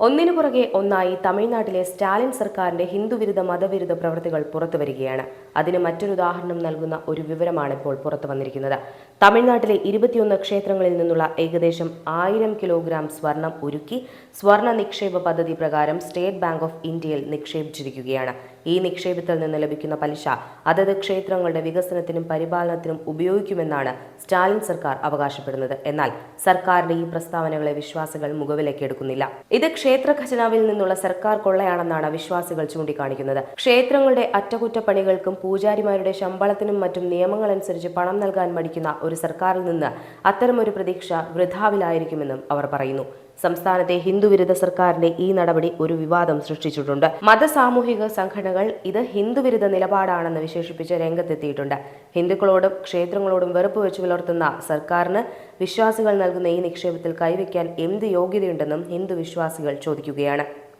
ഒന്നിനു പുറകെ ഒന്നായി തമിഴ്നാട്ടിലെ സ്റ്റാലിൻ സർക്കാരിന്റെ ഹിന്ദുവിരുദ്ധ മതവിരുദ്ധ പ്രവൃത്തികൾ പുറത്തുവരികയാണ്. അതിന് മറ്റൊരു ഉദാഹരണം നൽകുന്ന ഒരു വിവരമാണ് ഇപ്പോൾ പുറത്തു വന്നിരിക്കുന്നത്. തമിഴ്നാട്ടിലെ 21 ക്ഷേത്രങ്ങളിൽ നിന്നുള്ള ഏകദേശം 1000 കിലോഗ്രാം സ്വർണം ഉരുക്കി സ്വർണ നിക്ഷേപ പദ്ധതി പ്രകാരം സ്റ്റേറ്റ് ബാങ്ക് ഓഫ് ഇന്ത്യയിൽ നിക്ഷേപിച്ചിരിക്കുകയാണ്. ഈ നിക്ഷേപത്തിൽ നിന്ന് ലഭിക്കുന്ന പലിശ അതത് ക്ഷേത്രങ്ങളുടെ വികസനത്തിനും പരിപാലനത്തിനും ഉപയോഗിക്കുമെന്നാണ് സ്റ്റാലിൻ സർക്കാർ അവകാശപ്പെടുന്നത്. എന്നാൽ സർക്കാരിന്റെ ഈ പ്രസ്താവനകളെ വിശ്വാസികൾ മുഖവിലേക്ക് എടുക്കുന്നില്ല. ഇത് ക്ഷേത്ര ഖജനാവിൽ നിന്നുള്ള സർക്കാർ കൊള്ളയാണെന്നാണ് വിശ്വാസികൾ ചൂണ്ടിക്കാണിക്കുന്നത്. ക്ഷേത്രങ്ങളുടെ അറ്റകുറ്റപ്പണികൾക്കും പൂജാരിമാരുടെ ശമ്പളത്തിനും മറ്റും നിയമങ്ങളനുസരിച്ച് പണം നൽകാൻ മടിക്കുന്ന ഒരു സർക്കാരിൽ നിന്ന് അത്തരമൊരു പ്രതീക്ഷ വൃഥാവിലായിരിക്കുമെന്നും അവർ പറയുന്നു. സംസ്ഥാനത്തെ ഹിന്ദുവിരുദ്ധ സർക്കാരിന്റെ ഈ നടപടി ഒരു വിവാദം സൃഷ്ടിച്ചിട്ടുണ്ട്. മതസാമൂഹിക സംഘടനകൾ ഇത് ഹിന്ദുവിരുദ്ധ നിലപാടാണെന്ന് വിശേഷിപ്പിച്ച് രംഗത്തെത്തിയിട്ടുണ്ട്. ഹിന്ദുക്കളോടും ക്ഷേത്രങ്ങളോടും വെറുപ്പ് വെച്ച് പുലർത്തുന്ന സർക്കാരിന് വിശ്വാസികൾ നൽകുന്ന ഈ നിക്ഷേപത്തിൽ കൈവയ്ക്കാൻ എന്ത് യോഗ്യതയുണ്ടെന്നും ഹിന്ദു വിശ്വാസികൾ ചോദിക്കുകയാണ്.